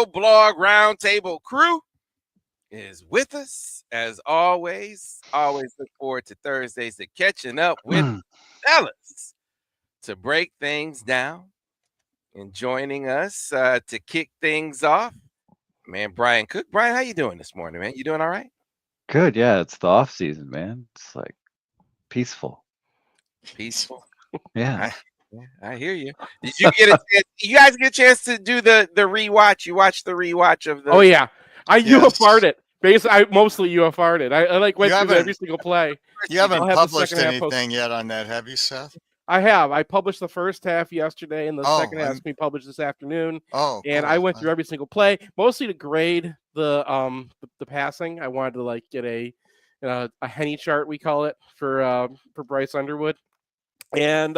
MGoBlog Roundtable crew is with us as always. Always look forward to Thursdays to catching up with fellas to break things down and joining us to kick things off. Man, Brian Cook. Brian, how you doing this morning, man? You doing all right? Good, yeah. It's the off season, man. It's like peaceful. Peaceful. Yeah. I hear you. Did you get a chance? You guys get a chance to do the rewatch? You watched the rewatch of the? Oh yeah, I UFR'd it. Basically, I mostly UFR'd it. I like went through every single play. You haven't published anything yet on that, have you, Seth? I have. I published the first half yesterday, and the second half is being published this afternoon. Oh, and cool. I went through every single play, mostly to grade the passing. I wanted to like get a Henny chart, we call it, for Bryce Underwood, and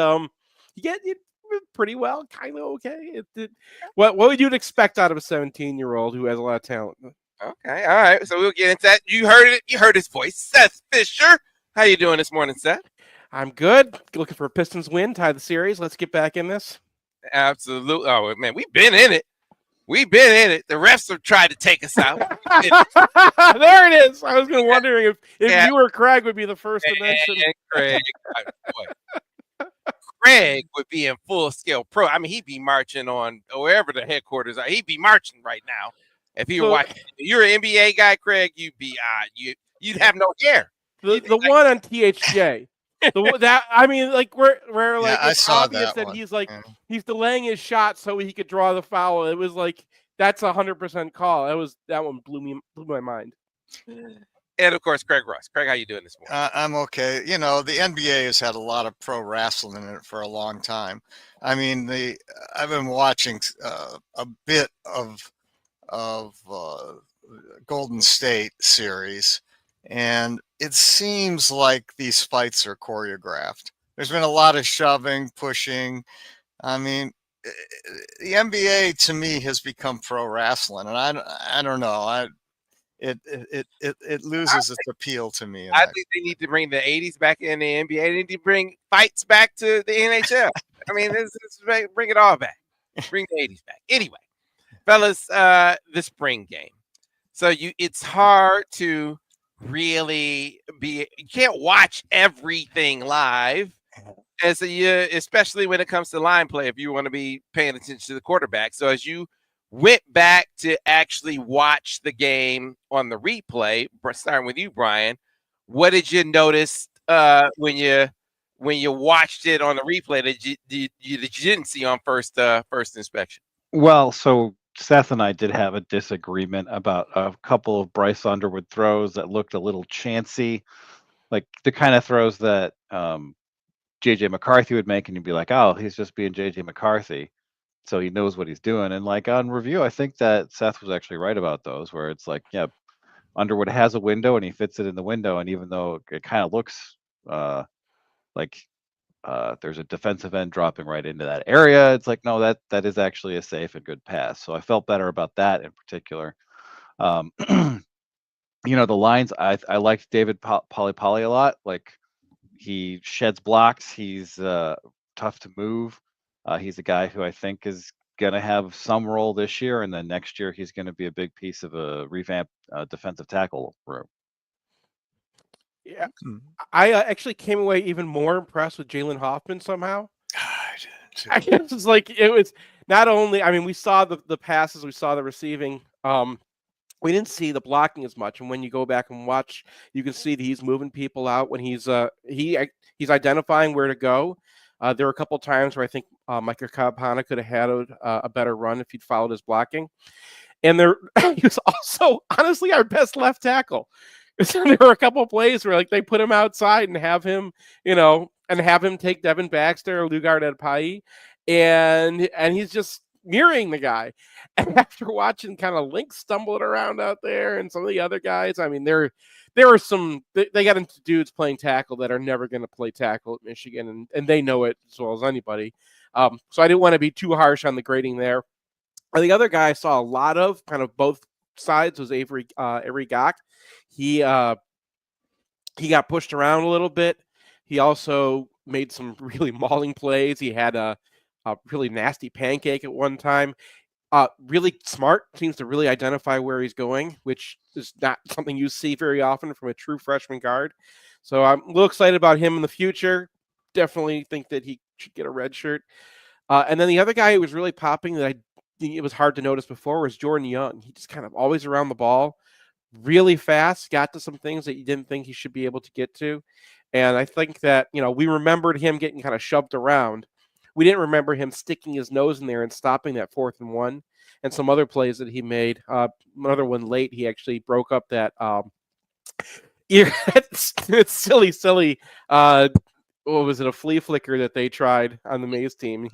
you get it pretty well, kind of okay. What would you expect out of a 17-year-old who has a lot of talent? Okay, all right. So we'll get into that. You heard it. You heard his voice, Seth Fisher. How you doing this morning, Seth? I'm good. Looking for a Pistons win, tie the series. Let's get back in this. Absolutely. Oh man, we've been in it. We've been in it. The refs have tried to take us out. There it is. I was going to wondering if you or Craig would be the first to mention. Craig would be in full-scale pro. I mean, he'd be marching on wherever the headquarters are. He'd be marching right now. If you were watching, you're an NBA guy, Craig, you'd be you'd have no hair. The one on THJ. I saw obvious that he's he's delaying his shot so he could draw the foul. It was like that's 100% call. That one blew my mind. And of course, Craig Ross. Craig, how you doing this morning? I'm okay. You know, the NBA has had a lot of pro wrestling in it for a long time. I mean, I've been watching a bit of Golden State series, and it seems like these fights are choreographed. There's been a lot of shoving, pushing. I mean, the NBA to me has become pro wrestling, and I don't know. It loses its appeal to me. I think they need to bring the 80s back in the NBA. They need to bring fights back to the NHL. I mean, bring it all back. Bring the 80s back. Anyway, fellas, the spring game. So it's hard to really you can't watch everything live, especially when it comes to line play. If you want to be paying attention to the quarterback, so as you went back to actually watch the game on the replay, starting with you, Brian, what did you notice when you watched it on the replay that you didn't see on first inspection? Well, so Seth and I did have a disagreement about a couple of Bryce Underwood throws that looked a little chancy, like the kind of throws that J.J. McCarthy would make, and you'd be like, oh, he's just being J.J. McCarthy. So he knows what he's doing. And like on review, I think that Seth was actually right about those, where it's like, yeah, Underwood has a window and he fits it in the window. And even though it kind of looks like there's a defensive end dropping right into that area, it's like, no, that is actually a safe and good pass. So I felt better about that in particular. The lines, I liked David Poly a lot. Like, he sheds blocks. He's tough to move. He's a guy who I think is going to have some role this year, and then next year he's going to be a big piece of a revamped defensive tackle room. Yeah, I actually came away even more impressed with Jalen Hoffman somehow. I guess it's like it was not only. I mean, we saw the passes, we saw the receiving. We didn't see the blocking as much, and when you go back and watch, you can see that he's moving people out when he's identifying where to go. There were a couple of times where I think Micah Kabhana could have had a better run if he'd followed his blocking. And he was also, honestly, our best left tackle. So there were a couple of plays where they put him outside and have him, take Devin Baxter or Lugard Adpai, and he's just mirroring the guy. And after watching kind of Link stumbling around out there and some of the other guys, I mean, there are some, they got into dudes playing tackle that are never going to play tackle at Michigan, and they know it as well as anybody. So I didn't want to be too harsh on the grading there. The other guy I saw a lot of, kind of both sides, was Avery Gach. He got pushed around a little bit. He also made some really mauling plays. He had a really nasty pancake at one time. Really smart, seems to really identify where he's going, which is not something you see very often from a true freshman guard. So I'm a little excited about him in the future. Definitely think that he should get a red shirt. And then the other guy who was really popping that I think it was hard to notice before was Jordan Young. He just kind of always around the ball, really fast, got to some things that you didn't think he should be able to get to. And I think that, we remembered him getting kind of shoved around. We didn't remember him sticking his nose in there and stopping that 4th and 1 and some other plays that he made. Another one late, he actually broke up that it's silly. What was it, a flea flicker that they tried on the Maize team?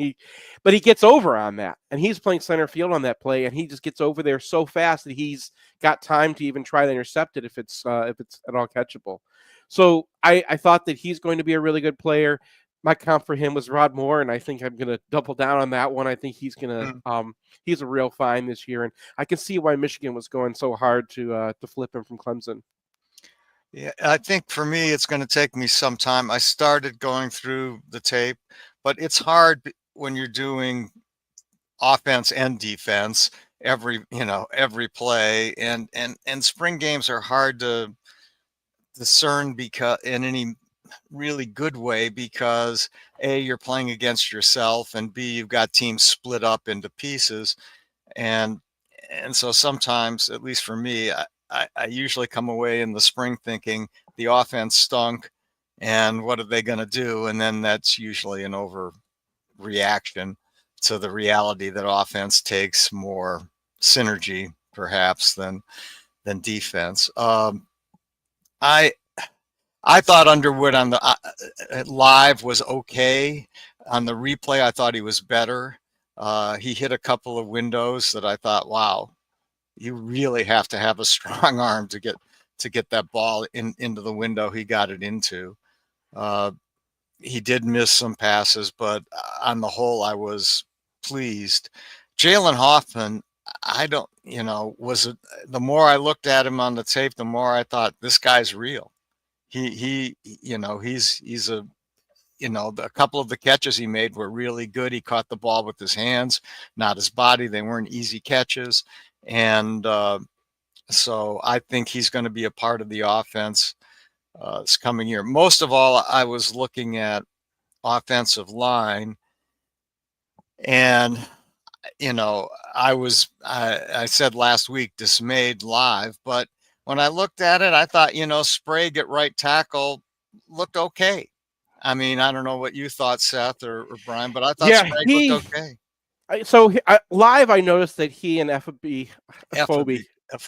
But he gets over on that, and he's playing center field on that play, and he just gets over there so fast that he's got time to even try to intercept it if it's at all catchable. So I thought that he's going to be a really good player. My comp for him was Rod Moore, and I think I'm going to double down on that one. I think he's going to he's a real find this year, and I can see why Michigan was going so hard to flip him from Clemson. Yeah, I think for me, it's going to take me some time. I started going through the tape, but it's hard when you're doing offense and defense every play, and spring games are hard to discern because in any really good way, because A, you're playing against yourself, and B, you've got teams split up into pieces, and so sometimes, at least for me, I usually come away in the spring thinking the offense stunk and what are they going to do? And then that's usually an overreaction to the reality that offense takes more synergy perhaps than defense. I thought Underwood on the live was okay. On the replay, I thought he was better. He hit a couple of windows that I thought, wow, you really have to have a strong arm to get that ball into the window he got it into. He did miss some passes, but on the whole, I was pleased. Jalen Hoffman, the more I looked at him on the tape, the more I thought this guy's real. He's a couple of the catches he made were really good. He caught the ball with his hands, not his body. They weren't easy catches. And so I think he's going to be a part of the offense this coming year. Most of all, I was looking at offensive line, and I said last week dismayed live, but when I looked at it, I thought Sprague at right tackle looked okay. I mean, I don't know what you thought, Seth or Brian, but I thought Sprague looked okay. So live, I noticed that he and Phoebe.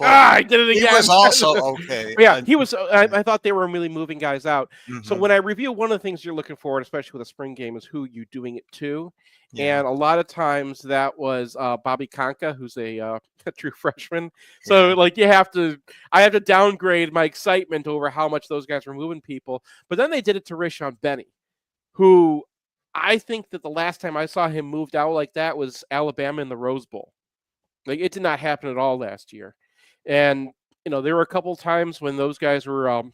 I did it again. He was also okay. Yeah, he was. I thought they were really moving guys out. Mm-hmm. So when I review, one of the things you're looking for, especially with a spring game, is who you're doing it to. Yeah. And a lot of times that was Bobby Conca, who's a true freshman. So I have to downgrade my excitement over how much those guys were moving people. But then they did it to Rayshon Benny, who I think that the last time I saw him moved out like that was Alabama in the Rose Bowl. Like, it did not happen at all last year. And, there were a couple of times when those guys were, or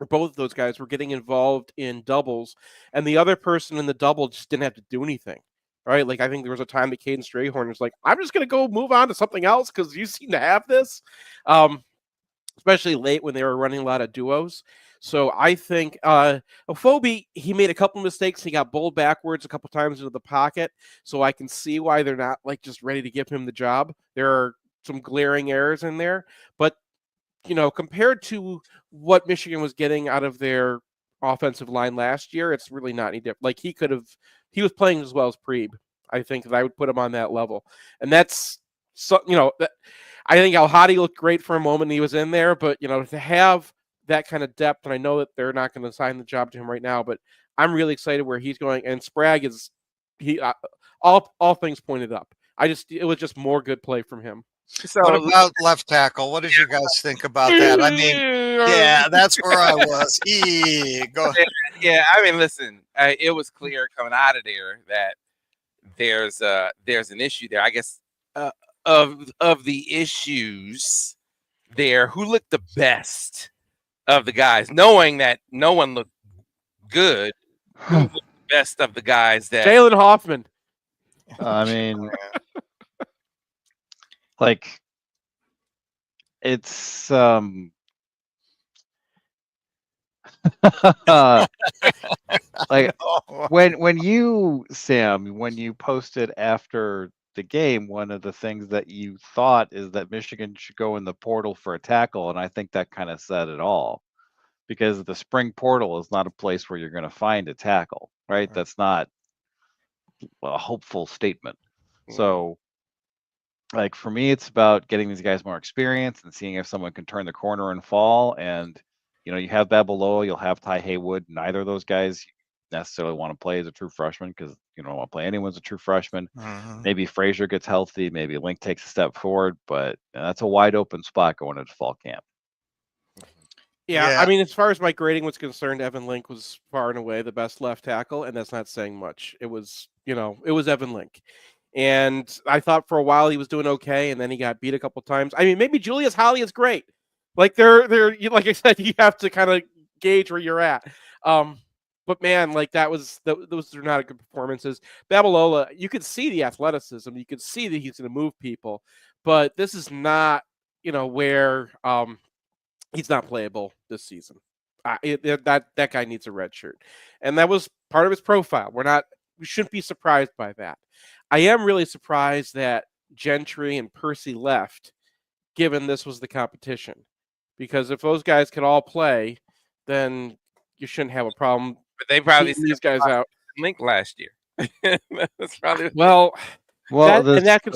both of those guys were getting involved in doubles, and the other person in the double just didn't have to do anything, right? Like, I think there was a time that Caden Strayhorn was like, I'm just going to go move on to something else because you seem to have this, especially late when they were running a lot of duos. So I think Phoebe, he made a couple mistakes. He got bowled backwards a couple times into the pocket. So I can see why they're not just ready to give him the job. There are some glaring errors in there. But, compared to what Michigan was getting out of their offensive line last year, it's really not any different. Like, he was playing as well as Preeb. I think that I would put him on that level. And that's, I think Al-Hadi looked great for a moment he was in there. But, to have that kind of depth, and I know that they're not going to assign the job to him right now, but I'm really excited where he's going. And Sprague is all things pointed up. It was just more good play from him. So what about left tackle? What did you guys think about that? I mean, yeah, that's where I was. Go ahead. Yeah, I mean, listen, it was clear coming out of there that there's an issue there. I guess of the issues there, who looked the best of the guys, knowing that no one looked good, who looked the best of the guys that Jalen Hoffman. I mean, like it's like when you, Sam, when you posted after the game, one of the things that you thought is that Michigan should go in the portal for a tackle, and I think that kind of said it all, because the spring portal is not a place where you're going to find a tackle, right? That's not a hopeful statement. So, like for me, it's about getting these guys more experience and seeing if someone can turn the corner and fall. And you have Babalola, you'll have Ty Haywood. Neither of those guys necessarily want to play as a true freshman, because you don't want to play anyone as a true freshman. Maybe Frazier gets healthy, maybe Link takes a step forward, but that's a wide open spot going into fall camp. Yeah, I mean, as far as my grading was concerned, Evan Link was far and away the best left tackle, and that's not saying much. It was, it was Evan Link. And I thought for a while he was doing okay, and then he got beat a couple times. I mean, maybe Julius Holly is great. Like they're like I said, you have to kind of gauge where you're at. But man, like those are not good performances. Babalola, you could see the athleticism, you could see that he's going to move people, but this is not, where he's not playable this season. That guy needs a red shirt, and that was part of his profile. We shouldn't be surprised by that. I am really surprised that Gentry and Percy left, given this was the competition, because if those guys could all play, then you shouldn't have a problem. But they probably keeping these guys out. Link last year. That's probably the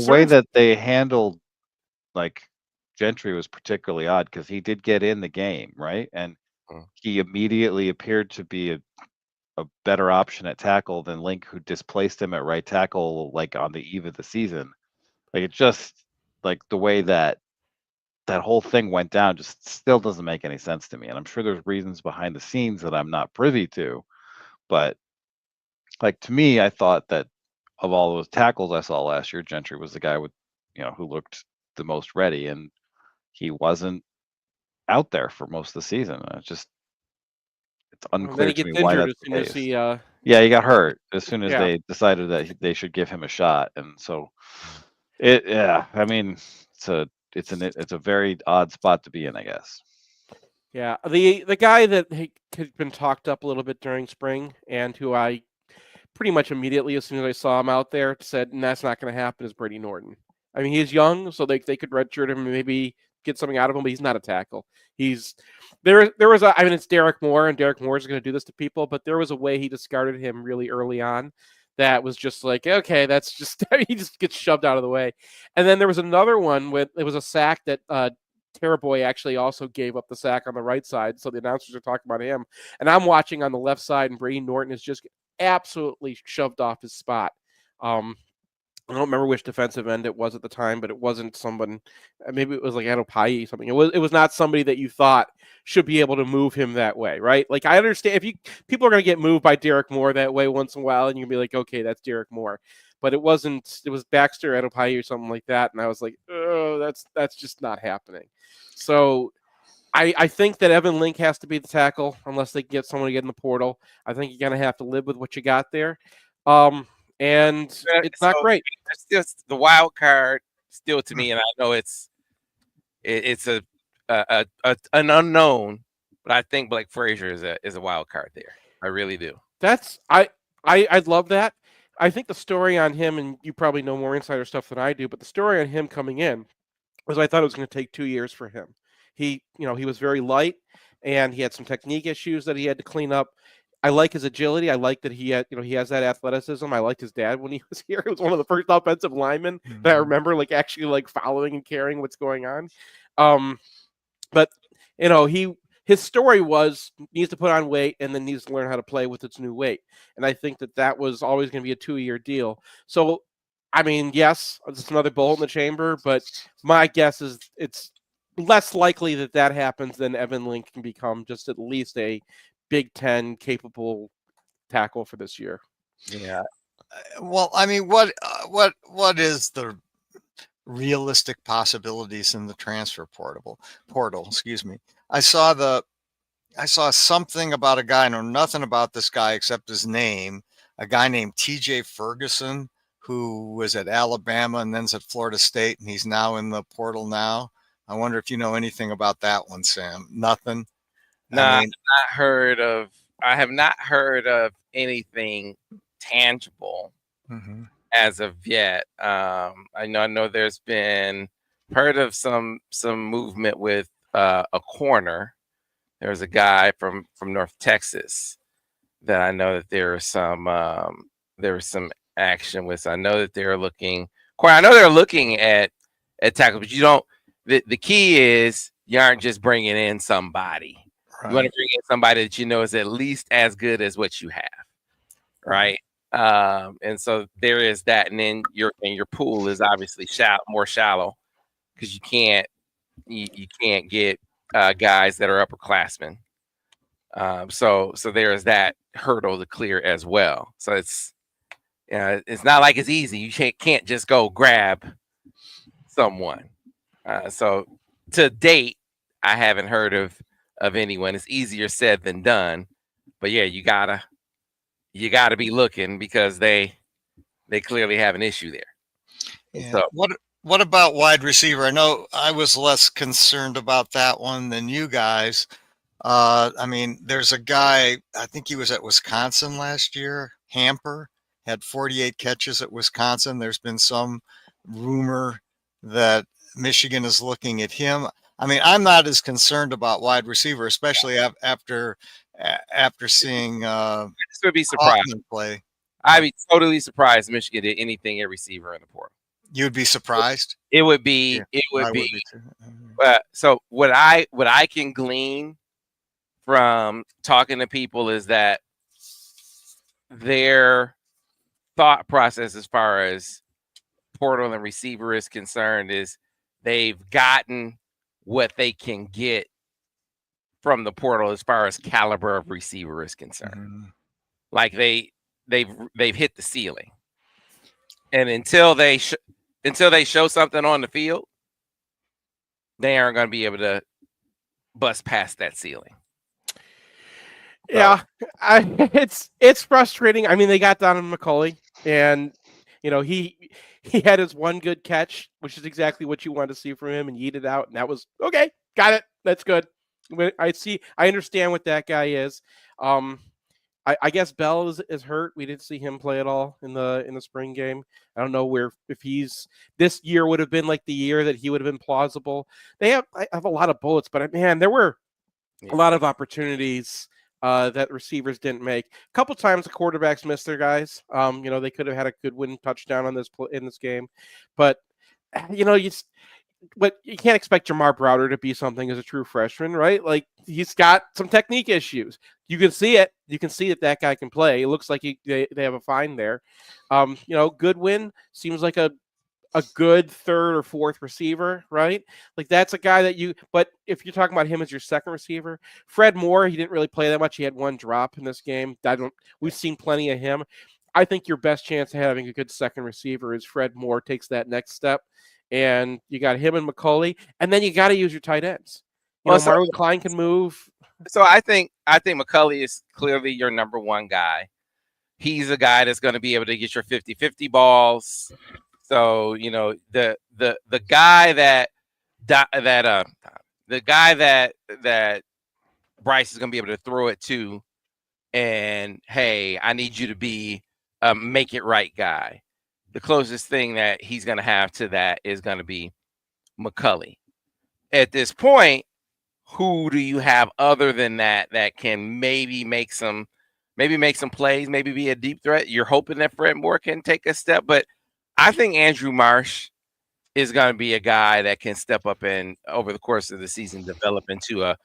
way me. that they handled like Gentry was particularly odd, because he did get in the game, right? And he immediately appeared to be a better option at tackle than Link, who displaced him at right tackle like on the eve of the season. Like it just, like the way that whole thing went down just still doesn't make any sense to me. And I'm sure there's reasons behind the scenes that I'm not privy to, but like to me, I thought that of all those tackles I saw last year, Gentry was the guy with who looked the most ready, and he wasn't out there for most of the season. It's unclear to me why that's the case. Yeah, he got hurt as soon as they decided that they should give him a shot, and so I mean, it's a very odd spot to be in, I guess. Yeah, the guy that had been talked up a little bit during spring, and who I pretty much immediately, as soon as I saw him out there, said, that's not going to happen, is Brady Norton. I mean, he's young, so they could redshirt him and maybe get something out of him, but he's not a tackle. It's Derek Moore, and Derek Moore is going to do this to people, but there was a way he discarded him really early on that was just like, okay, that's just, he just gets shoved out of the way. And then there was another one it was a sack that Terraboy actually also gave up the sack on the right side, so the announcers are talking about him. And I'm watching on the left side, and Brady Norton is just absolutely shoved off his spot. I don't remember which defensive end it was at the time, but it wasn't someone. Maybe it was like Adopai something. It was not somebody that you thought should be able to move him that way, right? Like I understand people are going to get moved by Derek Moore that way once in a while, and you'll be like, okay, that's Derek Moore. But it wasn't. It was Baxter Adopai or something like that, and I was like, oh, that's just not happening. So I think that Evan Link has to be the tackle unless they get someone to get in the portal. I think you're going to have to live with what you got there. And it's not great. It's just the wild card still to me, and I know it's an unknown, but I think Blake Frazier is a wild card there. I really do. I'd love that. I think the story on him, and you probably know more insider stuff than I do, but the story on him coming in was I thought it was going to take 2 years for him. He was very light, and he had some technique issues that he had to clean up. I like his agility. I like that he has that athleticism. I liked his dad when he was here. He was one of the first offensive linemen that I remember actually following and caring what's going on. But his story was needs to put on weight and then needs to learn how to play with its new weight. And I think that was always going to be a 2-year deal. So, I mean, yes, it's another bullet in the chamber, but my guess is it's less likely that happens than Evan Link can become just at least a Big Ten capable tackle for this year. Yeah. Well, I mean, what is the realistic possibilities in the transfer portal? Excuse me. I saw something about a guy. I know nothing about this guy except his name. A guy named TJ Ferguson who was at Alabama and then's at Florida State, and he's now in the portal now. I wonder if you know anything about that one, Sam. Nothing. No, I have not heard of anything tangible as of yet. I know there's been heard of some movement with a corner. There's a guy from North Texas that I know that there was some action with. I know that they're looking. I know they're looking at tackle, but you don't. The key is you aren't just bringing in somebody. You want to bring in somebody that you know is at least as good as what you have, right? And so there is that, and then your pool is obviously more shallow because you can't get guys that are upperclassmen. So there is that hurdle to clear as well. So it's not like it's easy. You can't just go grab someone. So to date, I haven't heard of anyone. It's easier said than done, but yeah, you gotta be looking because they clearly have an issue there. Yeah. So, what about wide receiver? I know I was less concerned about that one than you guys. I mean, there's a guy, I think he was at Wisconsin last year, Hamper, had 48 catches at Wisconsin. There's been some rumor that Michigan is looking at him. I mean, I'm not as concerned about wide receiver, especially after seeing this would be surprised. Hoffman play. I'd be totally surprised if Michigan did anything at receiver in the portal. You'd be surprised? It would be. Yeah, it would I be. too. So what I can glean from talking to people is that their thought process as far as portal and receiver is concerned is they've gotten what they can get from the portal as far as caliber of receiver is concerned. Like they've hit the ceiling, and until they show something on the field, they aren't going to be able to bust past that ceiling. Yeah, it's frustrating. I mean, they got Donovan McCulley, and he had his one good catch, which is exactly what you wanted to see from him, and yeeted out, and that was okay. Got it. That's good. I understand what that guy is. I guess Bell is hurt. We didn't see him play at all in the spring game. I don't know if he's this year would have been like the year that he would have been plausible. I have a lot of bullets, but man, there were a lot of opportunities that receivers didn't make. A couple times the quarterbacks missed their guys. They could have had a good win touchdown in this game, but but you can't expect Jamar Browder to be something as a true freshman, right? Like he's got some technique issues. You can see it. You can see that guy can play. It looks like they have a find there. Goodwin seems like a good third or fourth receiver, right? Like that's a guy but if you're talking about him as your second receiver, Fred Moore, he didn't really play that much. He had one drop in this game. We've seen plenty of him. I think your best chance of having a good second receiver is Fred Moore takes that next step. And you got him and McCulley, and then you got to use your tight ends. Marlon Klein can move. So I think McCulley is clearly your number one guy. He's a guy that's going to be able to get your 50-50 balls. So the guy that Bryce is going to be able to throw it to, and hey, I need you to be a make it right guy. The closest thing that he's going to have to that is going to be McCulley. At this point, who do you have other than that can maybe make some plays, maybe be a deep threat? You're hoping that Fred Moore can take a step, but I think Andrew Marsh is going to be a guy that can step up and over the course of the season develop into a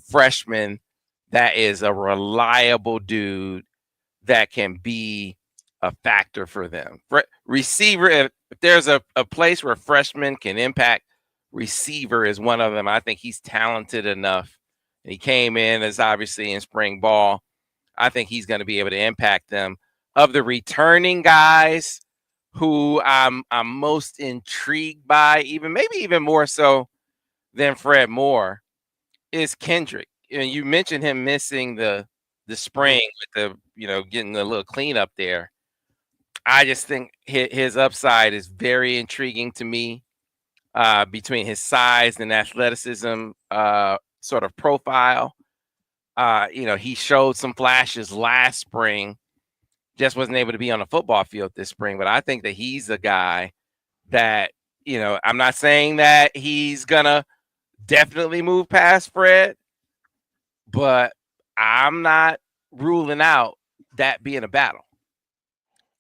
freshman that is a reliable dude that can be a factor for them. Receiver, if there's a place where freshmen can impact, receiver is one of them. I think he's talented enough. And he came in as obviously in spring ball. I think he's going to be able to impact them. Of the returning guys who I'm most intrigued by, maybe even more so than Fred Moore, is Kendrick. You mentioned him missing the spring with the getting a little cleanup there. I just think his upside is very intriguing to me. Between his size and athleticism, sort of profile. He showed some flashes last spring, just wasn't able to be on the football field this spring. But I think that he's a guy that, I'm not saying that he's gonna definitely move past Fred, but I'm not ruling out that being a battle.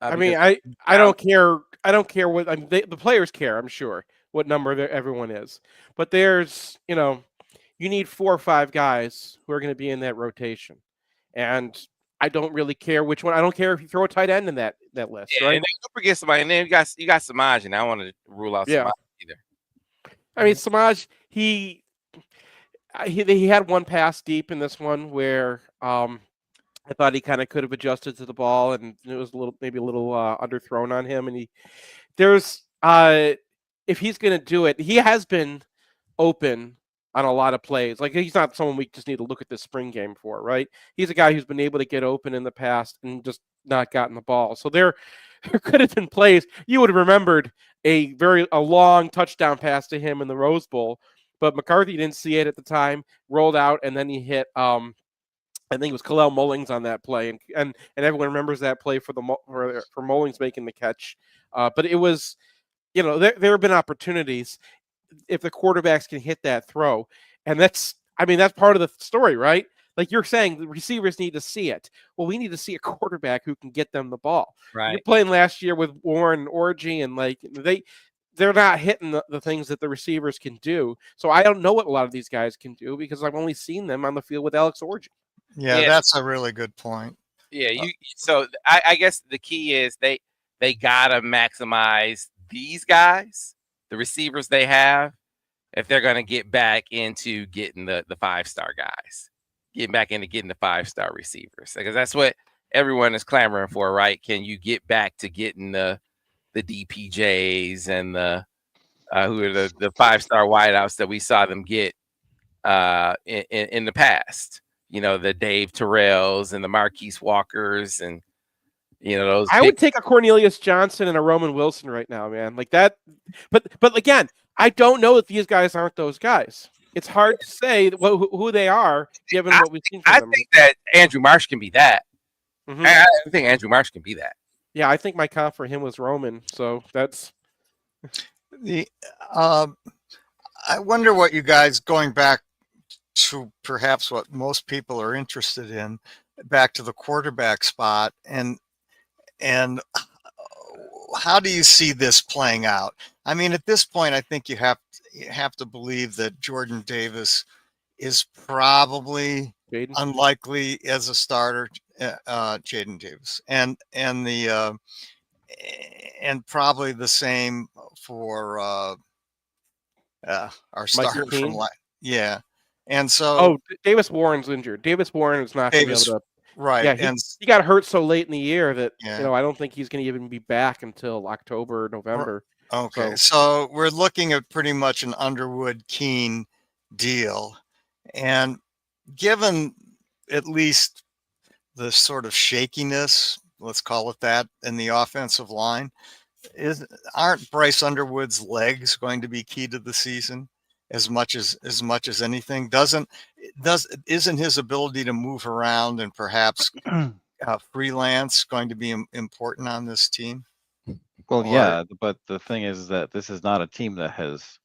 I mean, I don't care. I don't care what the players care. I'm sure what number everyone is, but there's you need 4 or 5 guys who are going to be in that rotation, and I don't really care which one. I don't care if you throw a tight end in that list, Yeah, right? and don't forget somebody. And then you got Samaj, and I don't want to rule out Yeah. Samaj either. I mean, Samaj, he had one pass deep in this one where I thought he kind of could have adjusted to the ball, and it was maybe a little underthrown on him. And if he's going to do it, he has been open on a lot of plays. Like, he's not someone we just need to look at this spring game for, right? He's a guy who's been able to get open in the past and just not gotten the ball. So there could have been plays. You would have remembered a long touchdown pass to him in the Rose Bowl, but McCarthy didn't see it at the time, rolled out, and then he hit I think it was Khalil Mullings on that play, and everyone remembers that play for Mullings making the catch. But it was, there have been opportunities if the quarterbacks can hit that throw, and that's part of the story, right? Like you're saying, the receivers need to see it. Well, we need to see a quarterback who can get them the ball. Right. You're playing last year with Warren and Orgy, and they're not hitting the things that the receivers can do. So I don't know what a lot of these guys can do because I've only seen them on the field with Alex Orgy. Yeah, that's a really good point. Yeah, so I guess the key is they gotta maximize these guys, the receivers they have, if they're gonna get back into getting the 5-star guys, getting back into getting the 5-star receivers, because that's what everyone is clamoring for, right? Can you get back to getting the DPJs and the who are the 5-star wideouts that we saw them get in the past? The Dave Terrells and the Marquise Walkers and, those. I would take a Cornelius Johnson and a Roman Wilson right now, man. Like that. But again, I don't know if these guys aren't those guys. It's hard to say who they are given what we've seen from them. I think that Andrew Marsh can be that. Mm-hmm. I think Andrew Marsh can be that. Yeah, I think my comp for him was Roman. So that's the. I wonder what you guys, going back to perhaps what most people are interested in, back to the quarterback spot, and how do you see this playing out? I mean, at this point, I think you have to believe that Jordan Davis is probably unlikely as a starter, Jaden Davis, and probably the same for our starter from and so Davis Warren's injured. Davis Warren is not going to be able to. Right. Yeah, he got hurt so late in the year that I don't think he's going to even be back until October, November. Okay, so we're looking at pretty much an Underwood-Keene deal, and given at least the sort of shakiness, let's call it that, in the offensive line, aren't Bryce Underwood's legs going to be key to the season as much as anything? Isn't his ability to move around and perhaps freelance going to be important on this team? Well, yeah, but the thing is that this is not a team that this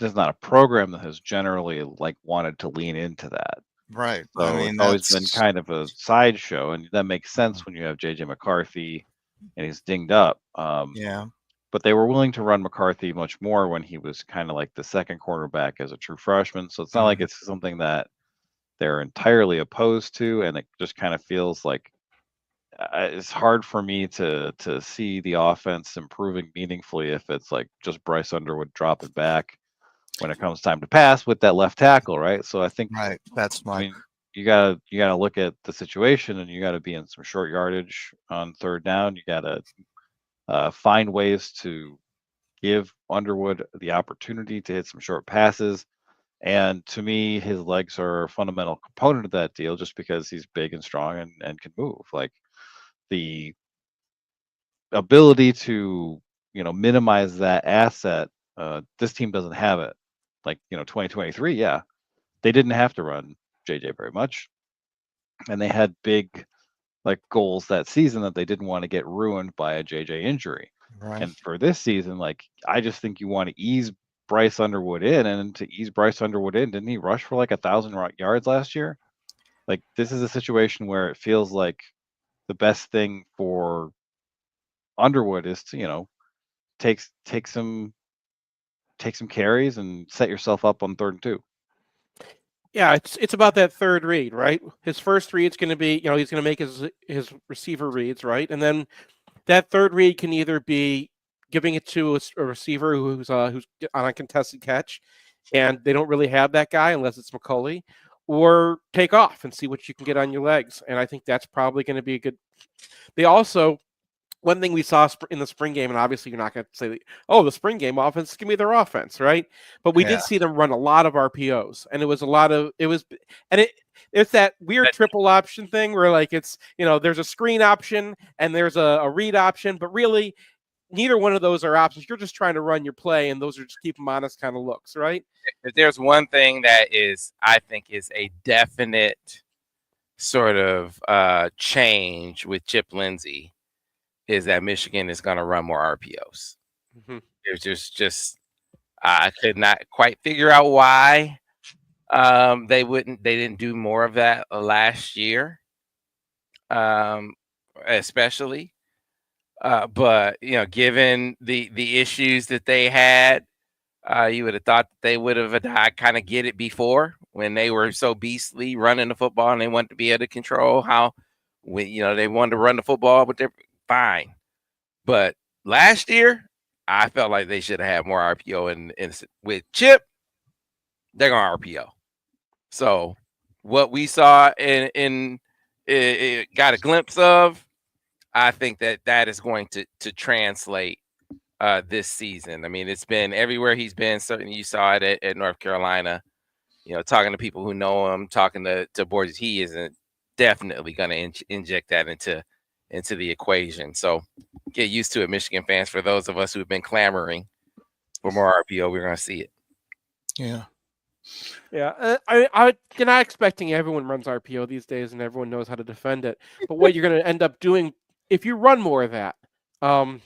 is not a program that has generally wanted to lean into that. Right. So it's always been kind of a sideshow, and that makes sense when you have JJ McCarthy and he's dinged up. But they were willing to run McCarthy much more when he was kind of like the second quarterback as a true freshman. So it's not like it's something that they're entirely opposed to, and it just kind of feels like it's hard for me to see the offense improving meaningfully if it's like just Bryce Underwood dropping back when it comes time to pass with that left tackle, right? So I think that's my. I mean, you gotta look at the situation, and you gotta be in some short yardage on third down. You gotta find ways to give Underwood the opportunity to hit some short passes. And to me, his legs are a fundamental component of that deal, just because he's big and strong and can move. Like the ability to, minimize that asset, this team doesn't have it. Like, 2023, yeah, they didn't have to run JJ very much, and they had big like goals that season that they didn't want to get ruined by a JJ injury. Right. And for this season, like I just think you want to ease Bryce Underwood in, and to ease Bryce Underwood in, didn't he rush for like 1,000 yards last year? Like this is a situation where it feels like the best thing for Underwood is to, take some carries and set yourself up on 3rd and 2. Yeah, it's about that third read, right? His first read's going to be, he's going to make his receiver reads, right? And then that third read can either be giving it to a receiver who's on a contested catch, and they don't really have that guy unless it's McCulley, or take off and see what you can get on your legs. And I think that's probably going to be a good. They also, one thing we saw in the spring game, and obviously you're not going to say, oh, the spring game offense is going to be their offense, right? But we did see them run a lot of RPOs, and it's that weird triple option thing where like it's, there's a screen option and there's a read option, but really neither one of those are options. You're just trying to run your play, and those are just keep them honest kind of looks, right? If there's one thing that I think is a definite sort of change with Chip Lindsey, is that Michigan is going to run more RPOs. Mm-hmm. There's just I could not quite figure out why they didn't do more of that last year, especially. But given the issues that they had, you would have thought that they would have kind of get it before when they were so beastly running the football, and they wanted to be able to control how they wanted to run the football, but they're fine. But last year, I felt like they should have had more RPO, and with Chip, they're going to RPO. So what we saw in got a glimpse of, I think that is going to translate this season. I mean, it's been everywhere he's been. Certainly, you saw it at North Carolina. Talking to people who know him, talking to Borges, he isn't definitely going to inject that into the equation. So get used to it, Michigan fans. For those of us who have been clamoring for more RPO, we're going to see it. Yeah. Yeah, you're not expecting everyone runs RPO these days and everyone knows how to defend it. But what you're going to end up doing, if you run more of that, you're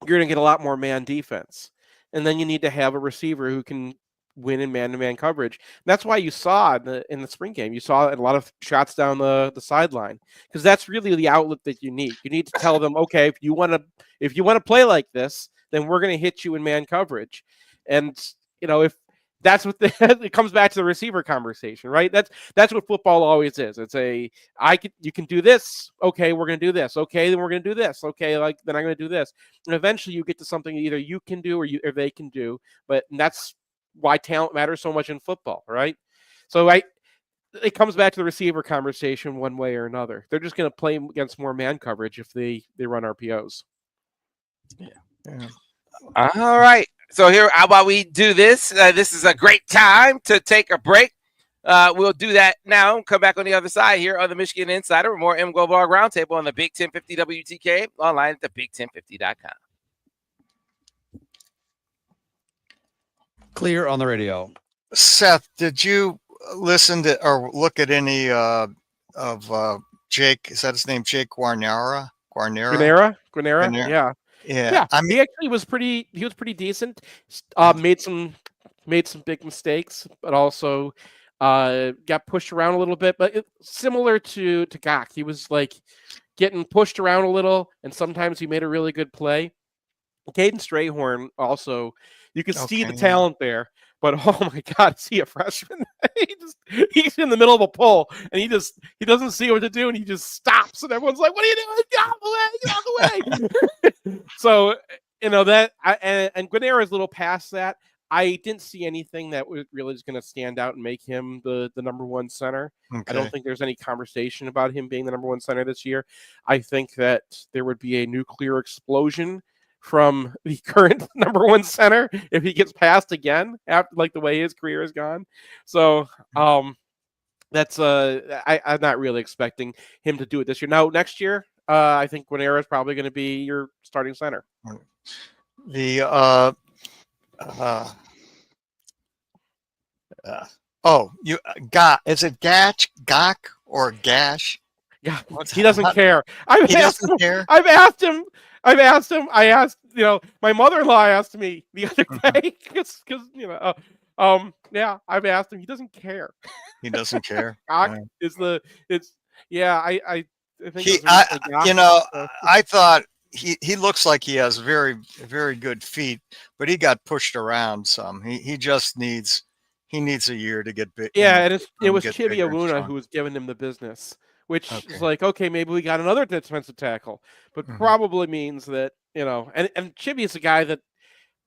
going to get a lot more man defense. And then you need to have a receiver who can win in man-to-man coverage. That's why you saw in the spring game, you saw a lot of shots down the sideline, because that's really the outlet that you need. You need to tell them, okay, if you want to play like this, then we're going to hit you in man coverage. And if that's what it comes back to the receiver conversation, right? That's what football always is. It's you can do this. Okay, we're going to do this. Okay, then we're going to do this. Okay, then I'm going to do this. And eventually you get to something either you can do or they can do. And that's why talent matters so much in football, right? So it comes back to the receiver conversation one way or another. They're just going to play against more man coverage if they run RPOs. Yeah. All right. So how about we do this? This is a great time to take a break. We'll do that now. Come back on the other side here on the Michigan Insider with more MGoBlog Roundtable on the Big 1050 WTK, online at thebig1050.com. Clear on the radio. Seth, did you listen to or look at any of Jake? Is that his name? Jake Guarnera? Guarnera? Yeah. Yeah. I mean, he actually was pretty decent. Made some big mistakes, but also got pushed around a little bit. But similar to Gak, he was like getting pushed around a little, and sometimes he made a really good play. Caden Strayhorn also, you can see the talent there, but oh my God, is he a freshman? He's in the middle of a pull, and he doesn't see what to do, and he just stops, and everyone's like, "What are you doing? Get out of the way! Get out of the way!" So and Guarnera's a little past that. I didn't see anything that really is going to stand out and make him the number one center. Okay. I don't think there's any conversation about him being the number one center this year. I think that there would be a nuclear explosion from the current number one center if he gets passed again, after like the way his career has gone. So that's I'm not really expecting him to do it this year. Now next year, I think Guanera is probably going to be your starting center. The you got is it Gak or Gash? Yeah, What's- he doesn't how- care. He doesn't care. I've asked him. I asked, my mother-in-law asked me the other day because yeah, I've asked him. He doesn't care. He doesn't care. Gok Yeah. is I think He, it was originally Gok, you know, so- I thought he looks like he has very good feet, but he got pushed around some. He just needs a year to get big. Yeah, and it was get Chibi bigger and Awuna strong. who was giving him the business, which Okay. is like, okay, maybe we got another defensive tackle, but Mhm. probably means that, and Chibi is a guy that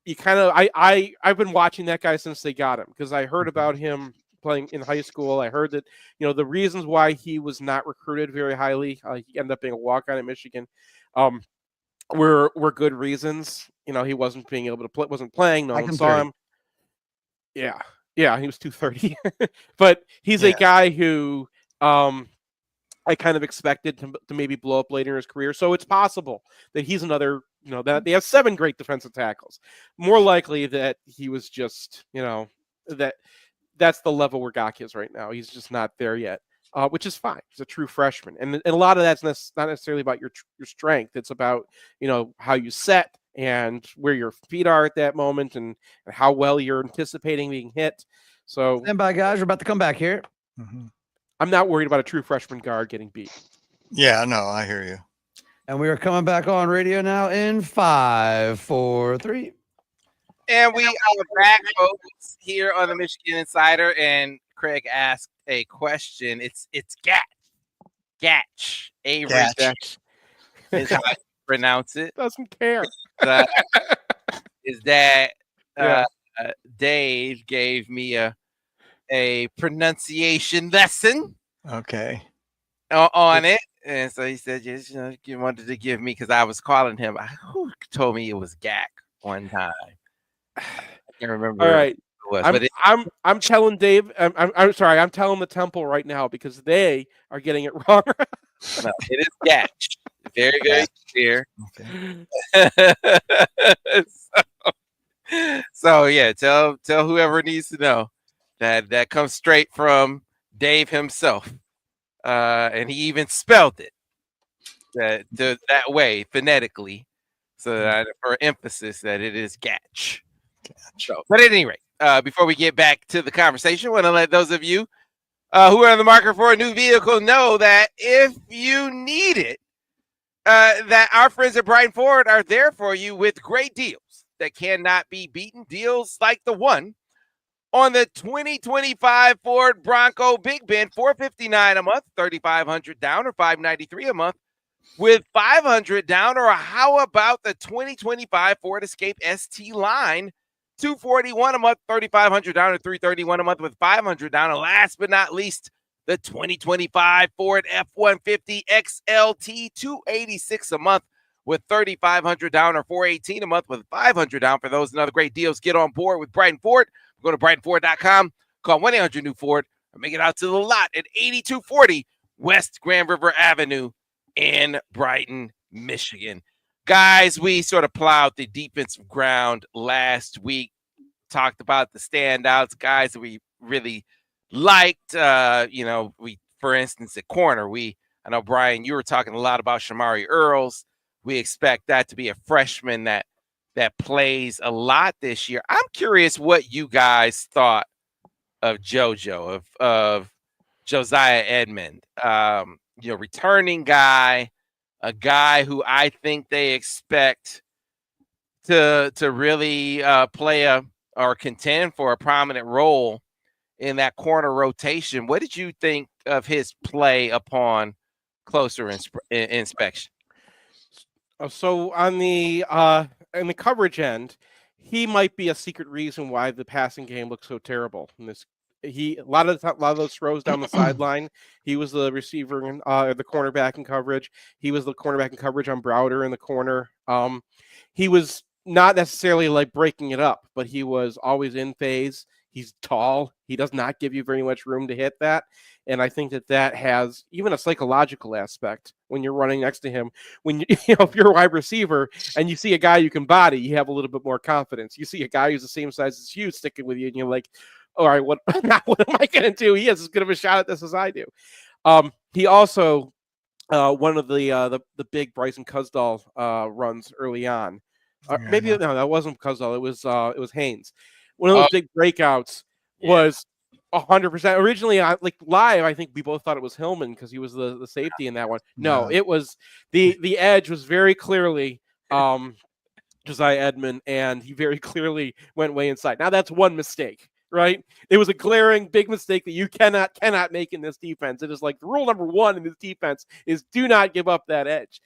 you kind of, I've been watching that guy since they got him because I heard about him playing in high school. I heard that, the reasons why he was not recruited very highly, he ended up being a walk-on at Michigan, were good reasons. He wasn't being able to play, wasn't playing. No Like one him saw 30. him. Yeah, he was 230. But he's a Yeah. guy who I kind of expected to maybe blow up later in his career. So it's possible that he's another, that they have 7 great defensive tackles. More likely that he was just, that's the level where Gok is right now. He's just not there yet, which is fine. He's a true freshman. And a lot of that's not necessarily about your strength. It's about, how you set and where your feet are at that moment and how well you're anticipating being hit. So Stand by, guys. We're about to come back here. Mhm. I'm not worried about a true freshman guard getting beat. Yeah, no, I hear you. And we are coming back on radio now in 5, 4, 3. And we are back, folks, here on the Michigan Insider. And Craig asked a question. It's Gatch. Avery Gatch. is how I pronounce it. Doesn't care. Is that Yeah. Dave gave me a pronunciation lesson Okay. on it. And so he said, yes, you wanted to give me, because I was calling him. Who told me it was Gak one time? I can't remember. All right. Who it was, but I'm telling Dave. I'm sorry. I'm telling the Temple right now because they are getting it wrong. no, it is Gatch. Very, very clear. Okay. So yeah, tell whoever needs to know that comes straight from Dave himself, and he even spelled it that way phonetically, so that for emphasis that it is Gatch. So, but at any rate, before we get back to the conversation, I want to let those of you who are on the market for a new vehicle know that if you need it, that our friends at Brighton Ford are there for you with great deals that cannot be beaten. Deals like the one on the 2025 Ford Bronco Big Bend, $459 a month, $3,500 down, or $593 a month with $500 down. Or how about the 2025 Ford Escape ST line, $241 a month, $3,500 down, or $331 a month with $500 down. And last but not least, the 2025 Ford F-150 XLT, $286 a month with $3,500 down, or $418 a month with $500 down. For those and other great deals, get on board with Brighton Ford. Go to BrightonFord.com, call 1-800-NEW-FORD, or make it out to the lot at 8240 West Grand River Avenue in Brighton, Michigan. Guys, we sort of plowed the defensive ground last week, talked about the standouts, guys that we really liked. We, for instance, at corner, I know, Brian, you were talking a lot about Shamari Earls. We expect that to be a freshman that plays a lot this year. I'm curious what you guys thought of JoJo, of Josiah Edmond, returning guy, a guy who I think they expect to really play or contend for a prominent role in that corner rotation. What did you think of his play upon closer inspection? So on the in the coverage end, he might be a secret reason why the passing game looks so terrible. In this, a lot of those throws down the sideline, he was the receiver and the cornerback in coverage. He was the cornerback in coverage on Browder in the corner. He was not necessarily like breaking it up, but he was always in phase. He's tall. He does not give you very much room to hit that. And I think that has even a psychological aspect when you're running next to him. When if you're a wide receiver and you see a guy you can body, you have a little bit more confidence. You see a guy who's the same size as you sticking with you, and you're like, all right, what am I going to do? He has as good of a shot at this as I do. He also one of the big Bryson Cusdall runs early on. Maybe no, that wasn't Cusdall. It was Haynes. One of those big breakouts was 100%. Originally, like live, I think we both thought it was Hillman because he was the safety in that one. No, it was the edge was very clearly Josiah Edmond, and he very clearly went way inside. Now that's one mistake, right? It was a glaring big mistake that you cannot make in this defense. It is like rule number 1 in this defense is do not give up that edge.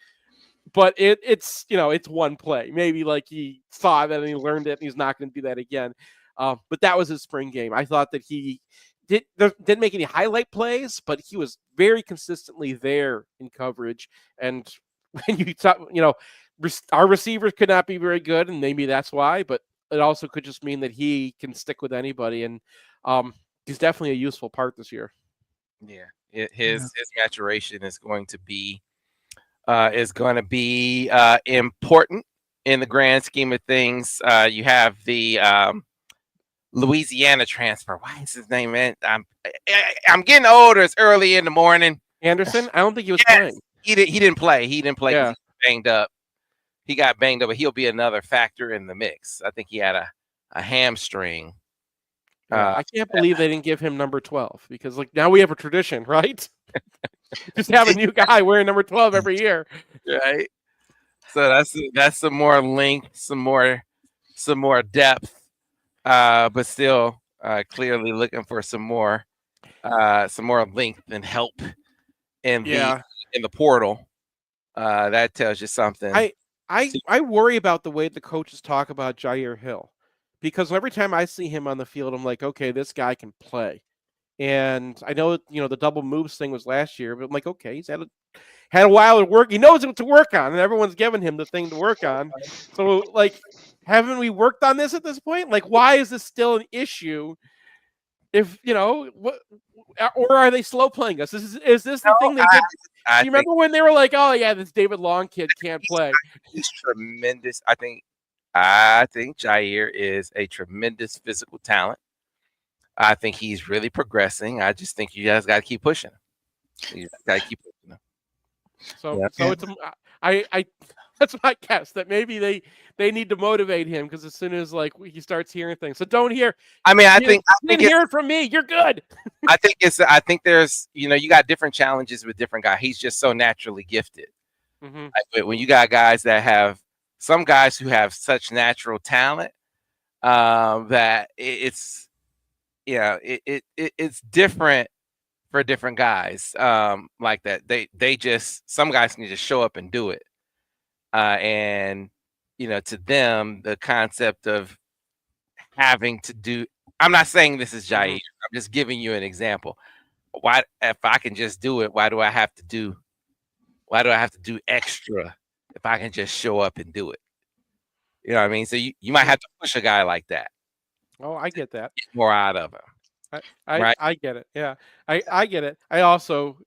But it's it's one play. Maybe like he saw that and he learned it and he's not going to do that again. But that was his spring game. I thought that he didn't make any highlight plays, but he was very consistently there in coverage. And when you talk, our receivers could not be very good, and maybe that's why, but it also could just mean that he can stick with anybody. And he's definitely a useful part this year. Yeah. His maturation is going to be important in the grand scheme of things. You have the Louisiana transfer. Why is his name? Man, I'm getting older. It's early in the morning. Anderson? I don't think he was playing. He didn't play. He didn't play because Yeah. he was banged up. He got banged up, but he'll be another factor in the mix. I think he had a hamstring. I can't believe they didn't give him number 12 because like now we have a tradition, right? Just have a new guy wearing number 12 every year. Right. So that's some more length, some more depth, but still clearly looking for some more length and help in the portal. That tells you something. I worry about the way the coaches talk about Jair Hill because every time I see him on the field, I'm like, okay, this guy can play. And I know, the double moves thing was last year, but I'm like, okay, he's had a while to work. He knows what to work on, and everyone's giving him the thing to work on. So, like, haven't we worked on this at this point? Like, why is this still an issue? If what, or are they slow playing us? Is this the thing they did? Do you remember when they were like, "Oh yeah, this David Long kid can't play"? He's tremendous. I think Jair is a tremendous physical talent. I think he's really progressing. I just think you guys got to keep pushing him. You got to keep pushing him. So it's I that's my guess that maybe they need to motivate him because as soon as like he starts hearing things, so don't hear. I mean, I think hear it from me. You're good. I think there's you got different challenges with different guys. He's just so naturally gifted. Mm-hmm. Like, when you got guys that have some guys who have such natural talent that it's it's different for different guys like that. They just some guys can just show up and do it. And to them, the concept of having to do. I'm not saying this is Jair. I'm just giving you an example. Why, if I can just do it, why do I have to do extra if I can just show up and do it? You know what I mean? So you might have to push a guy like that. Oh, I get that. Get more out of him. I get it. Yeah, I get it. I also,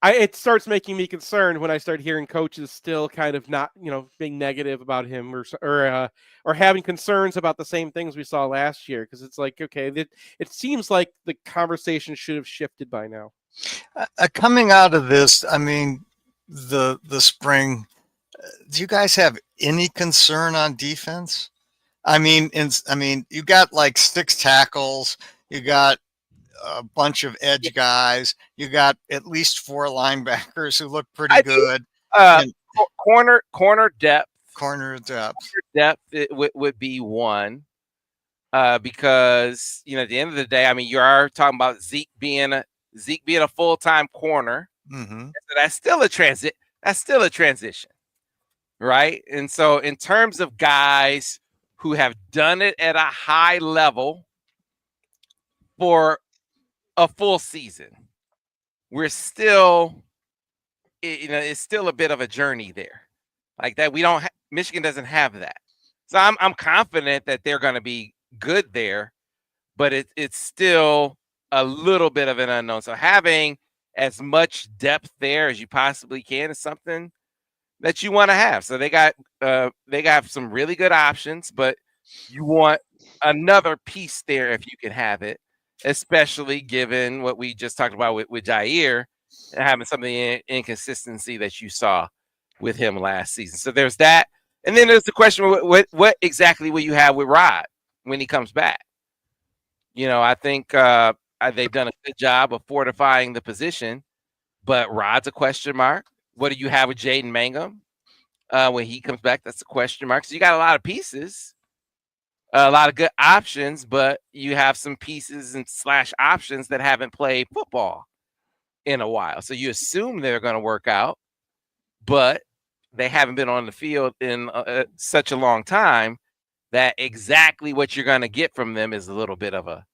it starts making me concerned when I start hearing coaches still kind of not, being negative about him or having concerns about the same things we saw last year. Because it's like, okay, it seems like the conversation should have shifted by now. Coming out of this, I mean, the spring, do you guys have any concern on defense? I mean, you got like 6 tackles, you got a bunch of edge guys, you got at least 4 linebackers who look pretty good. Corner depth. It would be one. Because at the end of the day, I mean, you are talking about Zeke being a full-time corner. Mm-hmm. So that's still a transition, right? And so in terms of guys who have done it at a high level for a full season, we're still, it's still a bit of a journey there. Like that, Michigan doesn't have that. So I'm confident that they're going to be good there. but it's still a little bit of an unknown. So having as much depth there as you possibly can is something that you want to have. So they got some really good options, but you want another piece there if you can have it, especially given what we just talked about with Jair and having some of the inconsistency that you saw with him last season. So there's that. And then there's the question, what exactly will you have with Rod when he comes back? I think they've done a good job of fortifying the position, but Rod's a question mark. What do you have with Jaden Mangum when he comes back? That's a question mark. So you got a lot of pieces, a lot of good options, but you have some pieces and / options that haven't played football in a while. So you assume they're going to work out, but they haven't been on the field in such a long time that exactly what you're going to get from them is a little bit of a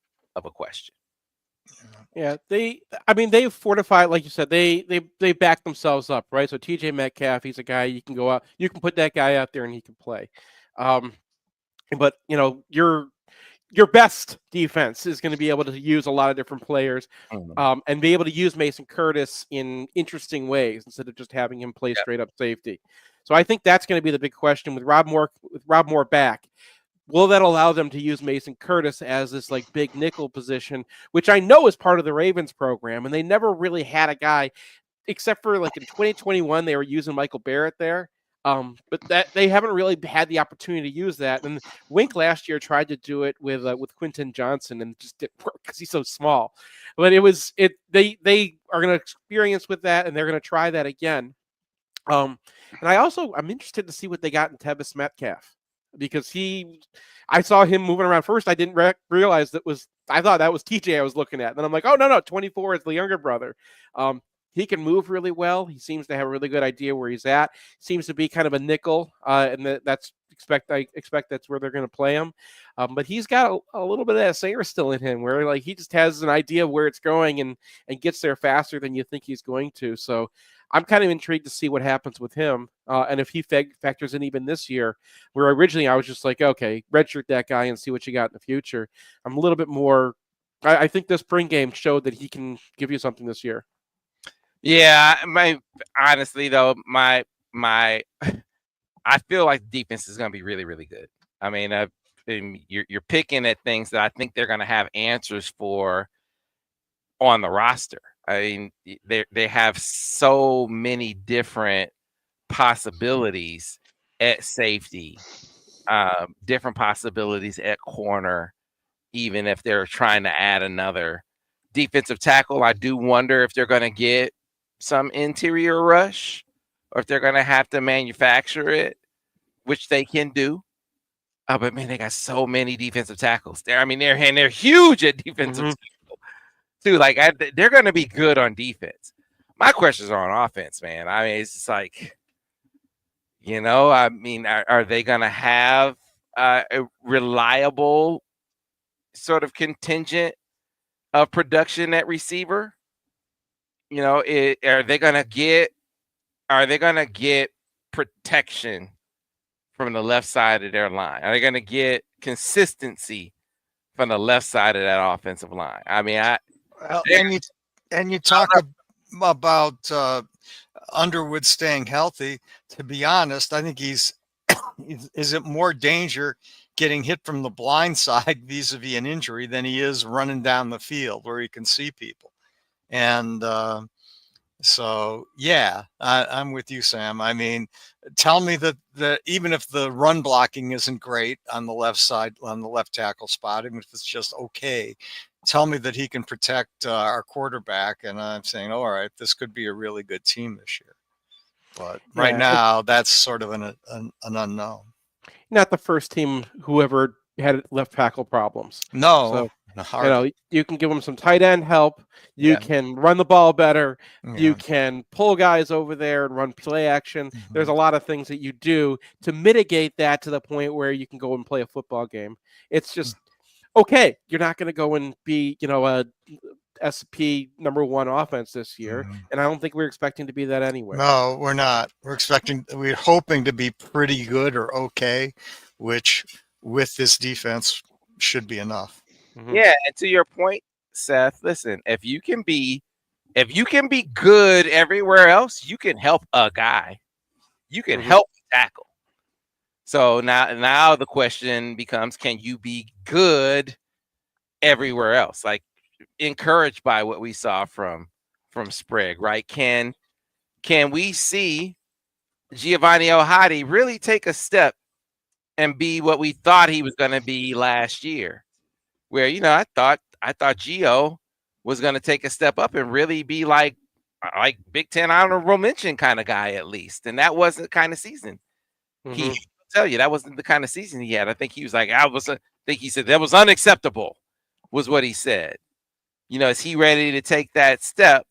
question. Yeah, they've fortified, like you said, they backed themselves up, right? So TJ Metcalf, he's a guy you can go out, you can put that guy out there and he can play. But your best defense is going to be able to use a lot of different players, and be able to use Mason Curtis in interesting ways instead of just having him play straight up safety. So I think that's going to be the big question with Rob Moore back. Will that allow them to use Mason Curtis as this like big nickel position, which I know is part of the Ravens program, and they never really had a guy except for like in 2021 they were using Michael Barrett there. But that they haven't really had the opportunity to use that. And Wink last year tried to do it with Quentin Johnson and just didn't work because he's so small. But they are going to experience with that, and they're going to try that again. And I'm interested to see what they got in Tevis Metcalf, because I saw him moving around first. I didn't realize I thought that was TJ I was looking at. And then I'm like, oh no, 24 is the younger brother. He can move really well. He seems to have a really good idea where he's at. Seems to be kind of a nickel, and I expect that's where they're going to play him. But he's got a little bit of that singer still in him, where like he just has an idea of where it's going and gets there faster than you think he's going to. So I'm kind of intrigued to see what happens with him, and if he factors in even this year, where originally I was just like, okay, redshirt that guy and see what you got in the future. I'm a little bit more. I think this spring game showed that he can give you something this year. Yeah, honestly though, I feel like defense is going to be really, really good. I mean, you're picking at things that I think they're going to have answers for on the roster. I mean, they have so many different possibilities at safety, different possibilities at corner, even if they're trying to add another defensive tackle. I do wonder if they're going to get some interior rush, or if they're going to have to manufacture it, which they can do. But man, they got so many defensive tackles there. I mean, they're huge at defensive tackle too. Like they're going to be good on defense. My questions are on offense, man. I mean, it's just like, I mean, are they going to have a reliable sort of contingent of production at receiver? Are they gonna get protection from the left side of their line? Are they gonna get consistency from the left side of that offensive line? I mean, and you talk about Underwood staying healthy. To be honest, I think is at more danger getting hit from the blind side vis-a-vis an injury than he is running down the field where he can see people. And so, yeah, I'm with you, Sam. I mean, tell me that even if the run blocking isn't great on the left side, on the left tackle spot, even if it's just okay, tell me that he can protect our quarterback. And I'm saying, all right, this could be a really good team this year. But right now, that's sort of an unknown. Not the first team who ever had left tackle problems. No. So, you can give them some tight end help. You can run the ball better. Yeah. You can pull guys over there and run play action. Mm-hmm. There's a lot of things that you do to mitigate that to the point where you can go and play a football game. It's just, okay, you're not going to go and be, a SP #1 offense this year. Mm-hmm. And I don't think we're expecting to be that anyway. No, we're not. We're hoping to be pretty good or okay, which with this defense should be enough. Yeah, and to your point, Seth, listen, if you can be good everywhere else, you can help a guy. You can help tackle. So now the question becomes, can you be good everywhere else? Like, encouraged by what we saw from Sprague, right? Can we see Giovanni Ohadi really take a step and be what we thought he was going to be last year? Where, I thought Gio was going to take a step up and really be like Big Ten honorable mention kind of guy at least, and that wasn't the kind of season he. Tell you that wasn't the kind of season he had. I think he was like, I think he said that was unacceptable, was what he said. Is he ready to take that step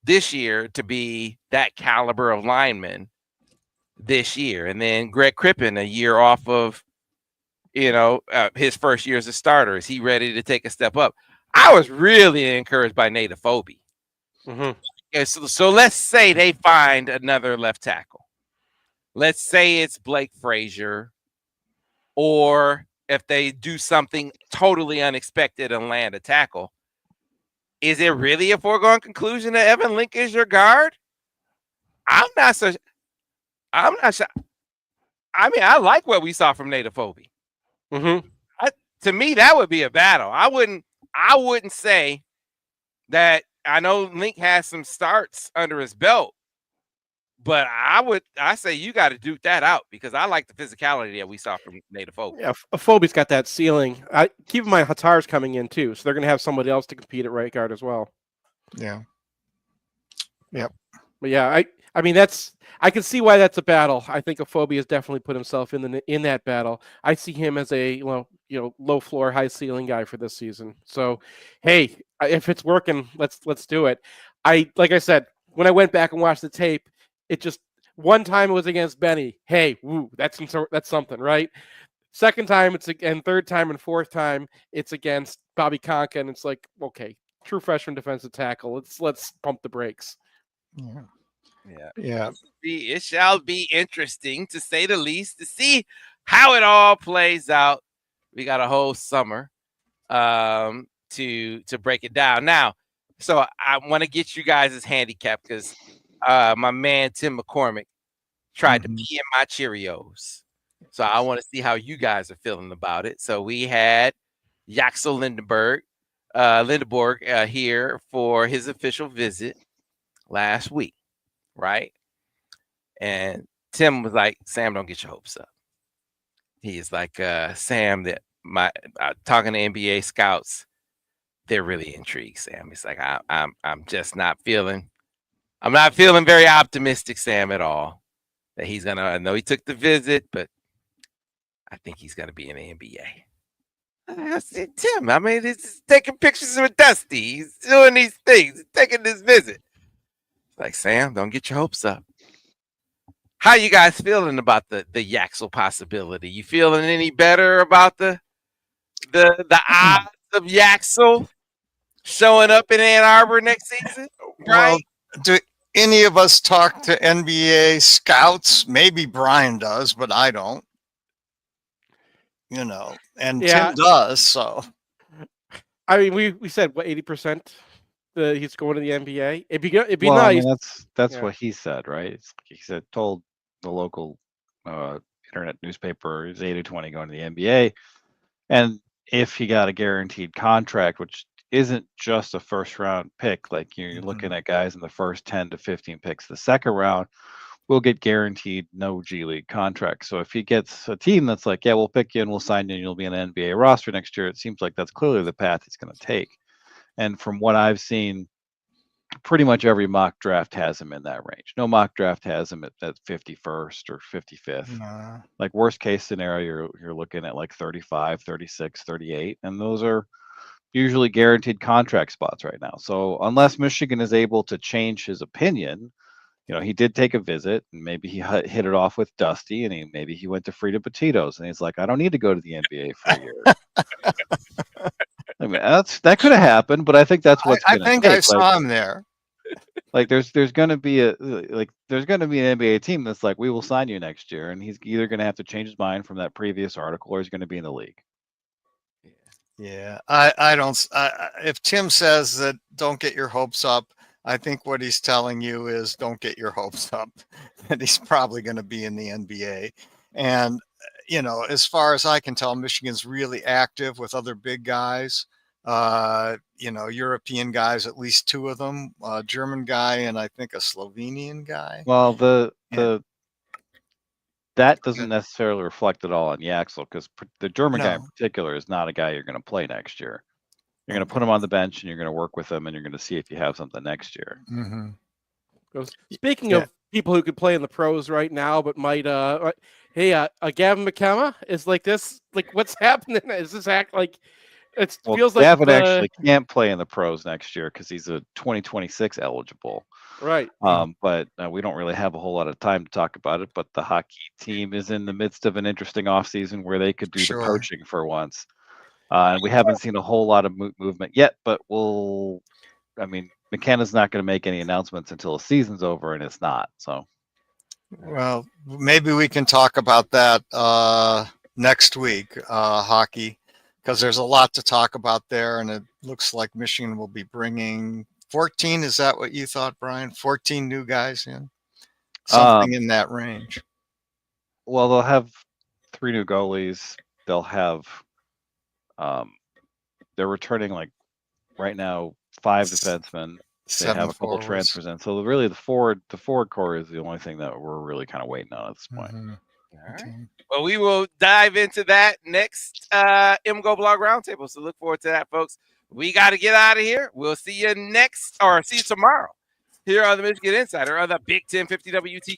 this year to be that caliber of lineman this year? And then Greg Crippen, a year off of his first year as a starter, is he ready to take a step up? I was really encouraged by Nate Afobe. Okay, so let's say they find another left tackle. Let's say it's Blake Frazier, or if they do something totally unexpected and land a tackle. Is it really a foregone conclusion that Evan Link is your guard? I'm not sure. I mean, I like what we saw from Nate Afobe. To me, that would be a battle. I wouldn't say that. I know Link has some starts under his belt, but I say you got to duke that out, because I like the physicality that we saw from Nate Afobe. Yeah, Afobe's got that ceiling. Keep in mind, Hatar's coming in too, so they're going to have somebody else to compete at right guard as well. Yeah. Yep. But yeah, I mean, I can see why that's a battle. I think Afobe has definitely put himself in that battle. I see him as a low floor, high ceiling guy for this season. So, hey, if it's working, let's do it. Like I said, when I went back and watched the tape, it just one time it was against Benny. Hey, woo, that's something, right? Second time and third time and fourth time it's against Bobby Conka, and it's like, okay, true freshman defensive tackle. Let's pump the brakes. Yeah. It shall be interesting, to say the least, to see how it all plays out. We got a whole summer to break it down. Now, so I want to get you guys' handicap, because my man Tim McCormick tried to pee in my Cheerios. So I want to see how you guys are feeling about it. So we had Yaxel Lindeborg here for his official visit last week, right? And Tim was like, Sam, don't get your hopes up. He is like, Sam, that talking to NBA scouts, they're really intrigued, Sam. It's like, I'm just not feeling very optimistic, Sam, at all, that he's gonna. I know he took the visit, but I think he's gonna be in the NBA. I said, Tim, I mean, he's taking pictures with Dusty. He's doing these things, taking this visit. Like, Sam, don't get your hopes up. How you guys feeling about the Yaxel possibility? You feeling any better about the odds of Yaxel showing up in Ann Arbor next season? Right? Well, do any of us talk to NBA scouts? Maybe Brian does, but I don't. And Tim does. So, I mean, we said what 80%. He's going to the NBA. It'd be Well, nice. I mean, that's what he said, right? He told the local internet newspaper he's 80-20 going to the NBA, and if he got a guaranteed contract, which isn't just a first round pick, like you're looking at guys in the first 10 to 15 picks, the second round will get guaranteed no G League contract. So if he gets a team that's like, yeah, we'll pick you and we'll sign you and you'll be in an NBA roster next year, it seems like that's clearly the path he's going to take. And from what I've seen, pretty much every mock draft has him in that range. No mock draft has him at 51st or 55th. Nah. Like worst case scenario, you're looking at like 35, 36, 38. And those are usually guaranteed contract spots right now. So unless Michigan is able to change his opinion, he did take a visit, and maybe he hit it off with Dusty, and maybe he went to Frida Petitos, and he's like, I don't need to go to the NBA for a year. I mean, that could have happened, but I think that's what's. I think I saw him there. Like, there's going to be an NBA team that's like, we will sign you next year, and he's either going to have to change his mind from that previous article, or he's going to be in the league. Yeah, I don't. If Tim says that don't get your hopes up, I think what he's telling you is don't get your hopes up that he's probably going to be in the NBA. And as far as I can tell, Michigan's really active with other big guys. European guys, at least two of them, a German guy and I think a Slovenian guy. Well, And- that doesn't necessarily reflect at all on Yaxel, because the German guy in No. particular is not a guy you're going to play next year. You're going to put him on the bench and you're going to work with him and you're going to see if you have something next year. Mm-hmm. Speaking of people who could play in the pros right now, but might Gavin McKenna is like this. Like, what's happening? Is this act like it feels like Gavin actually can't play in the pros next year because he's a 2026 eligible. Right. But we don't really have a whole lot of time to talk about it. But the hockey team is in the midst of an interesting offseason where they could do the coaching for once. And we haven't seen a whole lot of movement yet, but McKenna's not going to make any announcements until the season's over, and it's not. So, well, maybe we can talk about that next week, hockey, because there's a lot to talk about there, and it looks like Michigan will be bringing 14. Is that what you thought, Brian? 14 new guys in? Something in that range. Well, they'll have 3 new goalies. They'll have they're returning, like, right now 5 defensemen. They have a couple transfers in. So really the forward core is the only thing that we're really kind of waiting on at this point. Mm-hmm. All right. Okay. Well, we will dive into that next MGoBlog Roundtable. So look forward to that, folks. We got to get out of here. We'll see you tomorrow here on the Michigan Insider on the Big 1050 WTK.